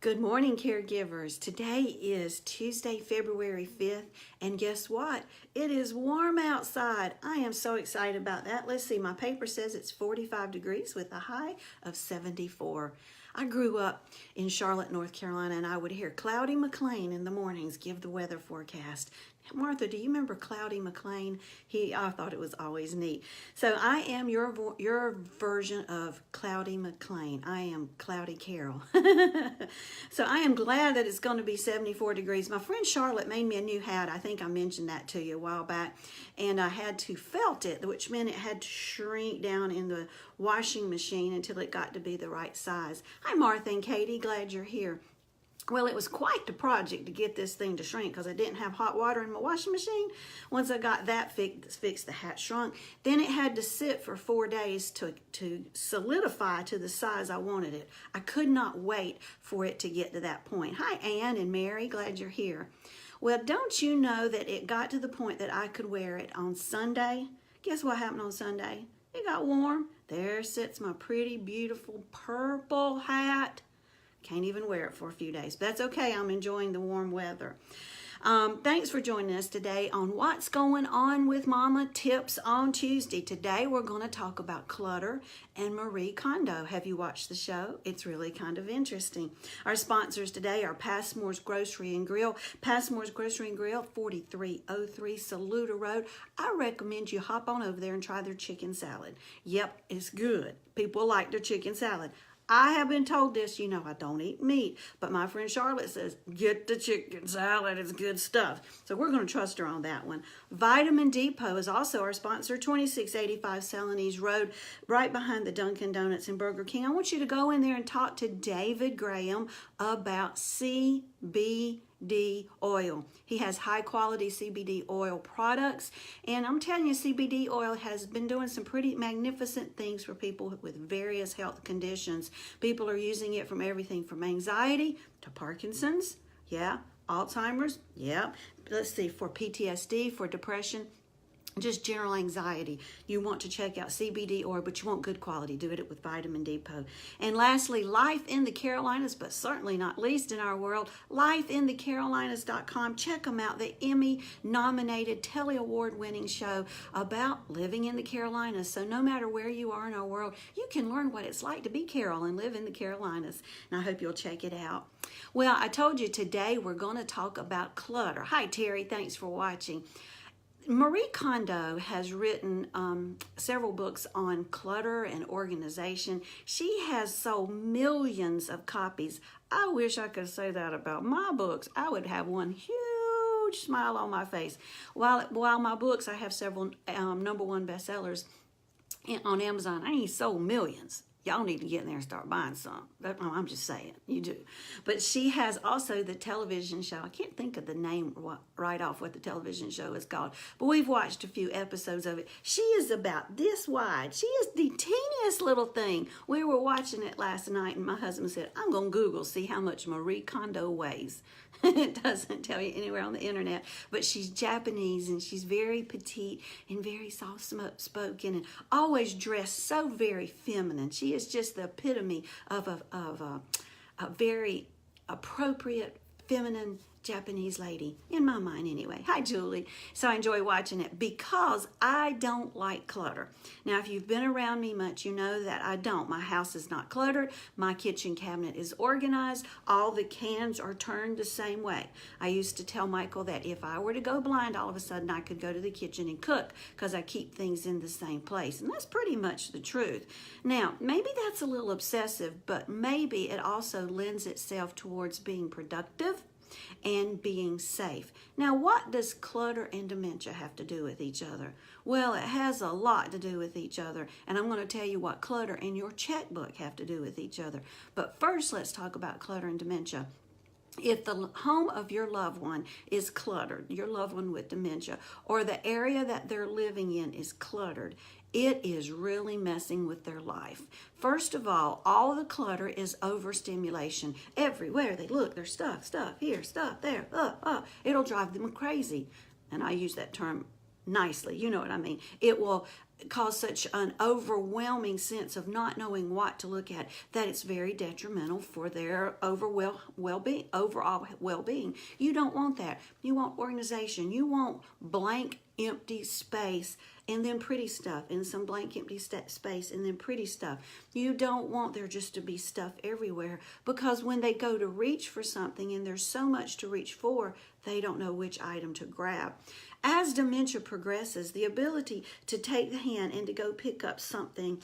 Good morning, caregivers. Today is Tuesday, February 5th, and guess what? It is warm outside. I am so excited about that. Let's see, my paper says it's 45 degrees with a high of 74. I grew up in Charlotte, North Carolina, and I would hear Cloudy McLean in the mornings give the weather forecast. Martha, do you remember Cloudy McLean? I thought it was always neat. So I am your version of Cloudy McLean. I am Cloudy Carol. So I am glad that it's going to be 74 degrees. My friend Charlotte made me a new hat. I think I mentioned that to you a while back. And I had to felt it, which meant it had to shrink down in the washing machine until it got to be the right size. Hi, Martha and Katie. Glad you're here. Well, it was quite the project to get this thing to shrink because I didn't have hot water in my washing machine. Once I got that fixed, the hat shrunk. Then it had to sit for 4 days to solidify to the size I wanted it. I could not wait for it to get to that point. Hi, Ann and Mary. Glad you're here. Well, don't you know that it got to the point that I could wear it on Sunday? Guess what happened on Sunday? It got warm. There sits my pretty, beautiful purple hat. Can't even wear it for a few days, but that's okay. I'm enjoying the warm weather. Thanks for joining us today on What's Going On with Mama Tips on Tuesday. Today we're going to talk about clutter and Marie Kondo. Have you watched the show? It's really kind of interesting. Our sponsors today are Passmore's Grocery and Grill. Passmore's Grocery and Grill, 4303 Saluda Road. I recommend you hop on over there and try their chicken salad. Yep, it's good. People like their chicken salad. I have been told this, you know, I don't eat meat, but my friend Charlotte says, get the chicken salad, it's good stuff. So we're going to trust her on that one. Vitamin Depot is also our sponsor, 2685 Celanese Road, right behind the Dunkin' Donuts and Burger King. I want you to go in there and talk to David Graham about CBD oil. He has high quality CBD oil products, and I'm telling you, CBD oil has been doing some pretty magnificent things for people with various health conditions. People are using it from everything from anxiety to Parkinson's, Alzheimer's, let's see, for PTSD, for depression, just general anxiety. You want to check out CBD oil, but you want good quality. Do it with Vitamin Depot. And lastly, Life in the Carolinas, but certainly not least in our world, lifeinthecarolinas.com. Check them out. The Emmy-nominated, Telly Award-winning show about living in the Carolinas. So no matter where you are in our world, you can learn what it's like to be Carol and live in the Carolinas. And I hope you'll check it out. Well, I told you today we're going to talk about clutter. Hi, Terry. Thanks for watching. Marie Kondo has written several books on clutter and organization. She has sold millions of copies. I wish I could say that about my books. I would have one huge smile on my face. While my books, I have several #1 bestsellers on Amazon. I ain't sold millions. Y'all need to get in there and start buying some. I'm just saying, you do. But she has also the television show. I can't think of the name right off what the television show is called, but we've watched a few episodes of it. She is about this wide. She is the teeniest little thing. We were watching it last night, and my husband said, I'm going to Google, see how much Marie Kondo weighs. It doesn't tell you anywhere on the internet, but she's Japanese, and she's very petite and very soft-spoken and always dressed so very feminine. She is just the epitome of a very appropriate feminine Japanese lady, in my mind anyway. Hi, Julie. So I enjoy watching it because I don't like clutter. Now, if you've been around me much, you know that I don't. My house is not cluttered. My kitchen cabinet is organized. All the cans are turned the same way. I used to tell Michael that if I were to go blind, all of a sudden I could go to the kitchen and cook because I keep things in the same place. And that's pretty much the truth. Now, maybe that's a little obsessive, but maybe it also lends itself towards being productive and being safe. Now, what does clutter and dementia have to do with each other? Well, it has a lot to do with each other, and I'm going to tell you what clutter and your checkbook have to do with each other. But first, let's talk about clutter and dementia. If the home of your loved one is cluttered, your loved one with dementia, or the area that they're living in is cluttered, it is really messing with their life. First of all the clutter is overstimulation. Everywhere they look, there's stuff here, stuff there. It'll drive them crazy. And I use that term nicely, you know what I mean. It will cause such an overwhelming sense of not knowing what to look at that it's very detrimental for their overall well-being. You don't want that. You want organization. You want blank, empty space and then pretty stuff, and some blank, empty space and then pretty stuff. You don't want there just to be stuff everywhere, because when they go to reach for something and there's so much to reach for, they don't know which item to grab. As dementia progresses, the ability to take the hand and to go pick up something,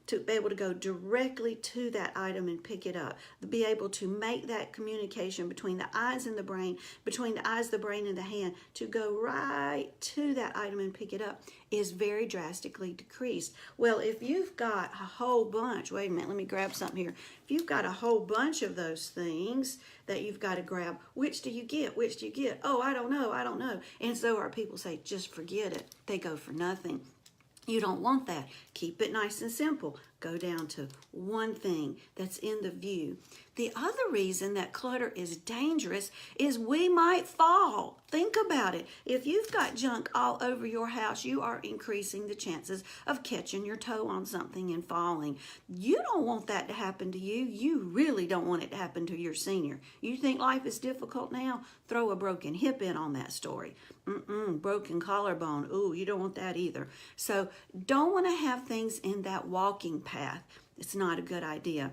to be able to go directly to that item and pick it up, to be able to make that communication between the eyes and the brain, between the eyes, the brain, and the hand, to go right to that item and pick it up, is very drastically decreased. Well, if you've got a whole bunch, wait a minute, let me grab something here. If you've got a whole bunch of those things that you've got to grab, which do you get? Which do you get? Oh, I don't know. And so our people say, just forget it. They go for nothing. You don't want that. Keep it nice and simple. Go down to one thing that's in the view. The other reason that clutter is dangerous is we might fall. Think about it. If you've got junk all over your house, you are increasing the chances of catching your toe on something and falling. You don't want that to happen to you. You really don't want it to happen to your senior. You think life is difficult now? Throw a broken hip in on that story. Broken collarbone. Ooh, you don't want that either. So don't want to have things in that walking path. It's not a good idea.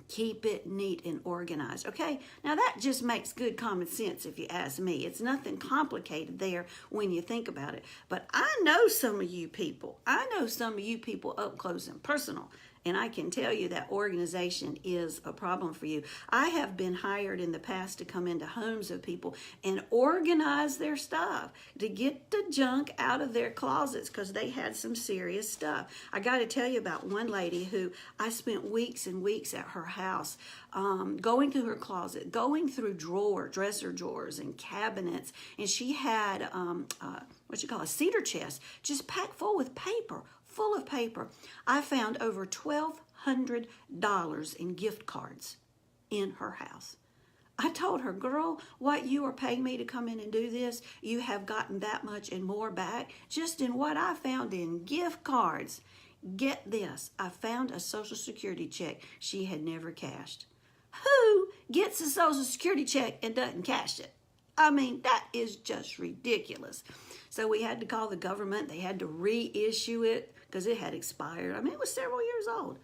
Keep it neat and organized. Okay, now that just makes good common sense if you ask me. It's nothing complicated there when you think about it. But I know some of you people. Up close and personal. And I can tell you that organization is a problem for you. I have been hired in the past to come into homes of people and organize their stuff, to get the junk out of their closets because they had some serious stuff. I got to tell you about one lady who I spent weeks and weeks at her house, going through her closet, going through dresser drawers and cabinets, and she had a cedar chest just packed full with paper. Full of paper. I found over $1,200 in gift cards in her house. I told her, girl, what you are paying me to come in and do this, you have gotten that much and more back just in what I found in gift cards. Get this, I found a Social Security check she had never cashed. Who gets a Social Security check and doesn't cash it? I mean, that is just ridiculous. So we had to call the government. They had to reissue it because it had expired. I mean, it was several years old.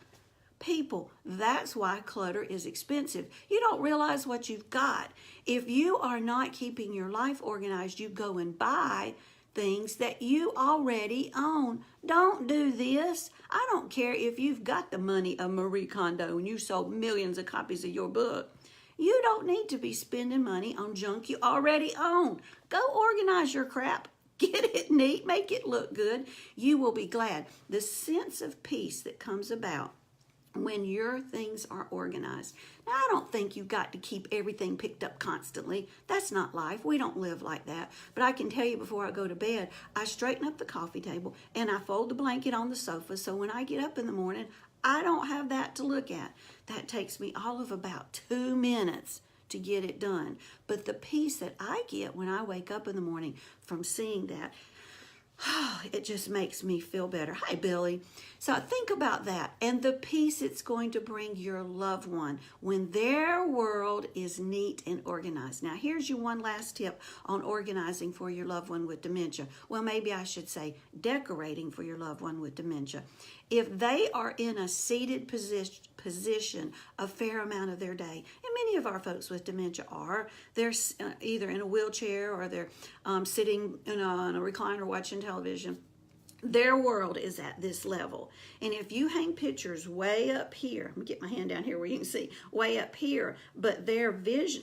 People, that's why clutter is expensive. You don't realize what you've got. If you are not keeping your life organized, you go and buy things that you already own. Don't do this. I don't care if you've got the money of Marie Kondo and you sold millions of copies of your book. You don't need to be spending money on junk you already own. Go organize your crap. Get it neat. Make it look good. You will be glad. The sense of peace that comes about when your things are organized. Now, I don't think you've got to keep everything picked up constantly. That's not life. We don't live like that. But I can tell you before I go to bed, I straighten up the coffee table and I fold the blanket on the sofa so when I get up in the morning, I don't have that to look at. That takes me all of about 2 minutes to get it done. But the peace that I get when I wake up in the morning from seeing that, it just makes me feel better. Hi, Billy. So think about that and the peace it's going to bring your loved one when their world is neat and organized. Now, here's your one last tip on organizing for your loved one with dementia. Well, maybe I should say decorating for your loved one with dementia. If they are in a seated position a fair amount of their day, and many of our folks with dementia are, they're either in a wheelchair or they're sitting in a recliner watching television. Their world is at this level. And if you hang pictures way up here, let me get my hand down here where you can see, way up here, but their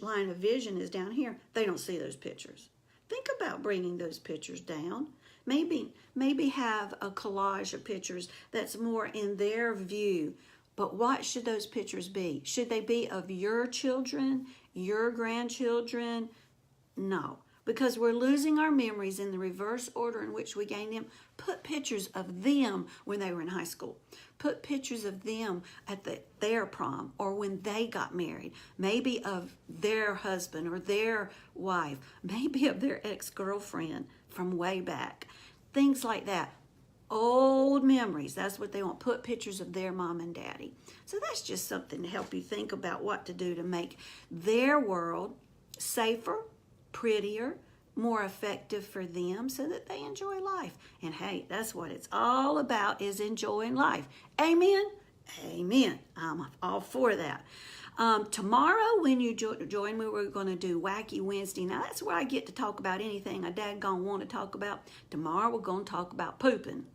line of vision is down here, they don't see those pictures. Think about bringing those pictures down. Maybe have a collage of pictures that's more in their view. But what should those pictures be? Should they be of your children, your grandchildren? No, because we're losing our memories in the reverse order in which we gain them. Put pictures of them when they were in high school. Put pictures of them at their prom or when they got married. Maybe of their husband or their wife. Maybe of their ex-girlfriend from way back. Things like that. old memories. That's what they want. Put pictures of their mom and daddy. So that's just something to help you think about what to do to make their world safer, prettier, more effective for them so that they enjoy life. And hey, that's what it's all about, is enjoying life. Amen? Amen. I'm all for that. Tomorrow when you join me, we're going to do Wacky Wednesday. Now that's where I get to talk about anything I daggone want to talk about. Tomorrow we're going to talk about pooping.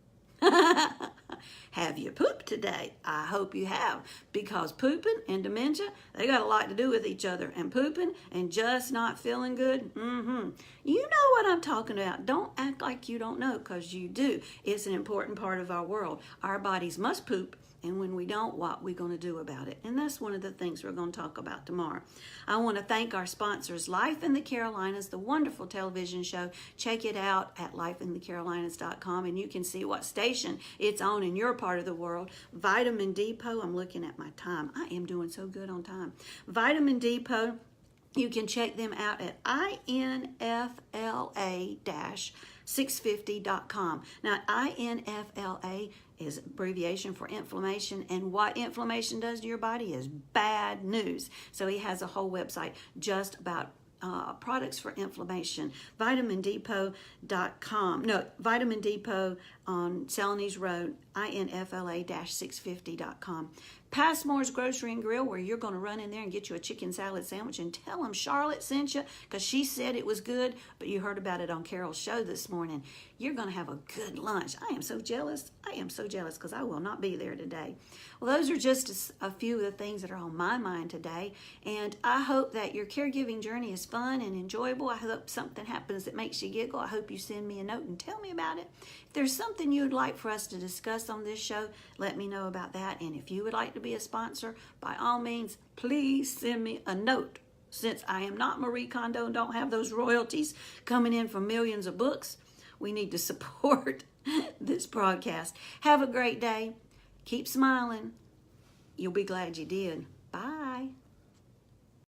Have you pooped today? I hope you have, because pooping and dementia, they got a lot to do with each other. And pooping and just not feeling good, you know what I'm talking about. Don't act like you don't know, because you do. It's an important part of our world. Our bodies must poop, and when we don't, what we going to do about it? And that's one of the things we're going to talk about tomorrow. I want to thank our sponsors, Life in the Carolinas, the wonderful television show. Check it out at lifeinthecarolinas.com, and you can see what station it's on in your part of the world. Vitamin Depot, I'm looking at my time. I am doing so good on time. Vitamin Depot, you can check them out at infla-650.com. Now, INFLA is abbreviation for inflammation, and what inflammation does to your body is bad news. So he has a whole website just about products for inflammation. VitaminDepot.com. No, Vitamin Depot on Celanese Road, infla-650.com. Passmore's Grocery and Grill, where you're going to run in there and get you a chicken salad sandwich and tell them Charlotte sent you, because she said it was good, but you heard about it on Carol's show this morning. You're going to have a good lunch. I am so jealous. I am so jealous, because I will not be there today. Well, those are just a few of the things that are on my mind today, and I hope that your caregiving journey is fun and enjoyable. I hope something happens that makes you giggle. I hope you send me a note and tell me about it. If there's something you would like for us to discuss on this show, let me know about that. And if you would like to be a sponsor, by all means, please send me a note. Since I am not Marie Kondo and don't have those royalties coming in from millions of books, we need to support this broadcast. Have a great day. Keep smiling. You'll be glad you did. Bye.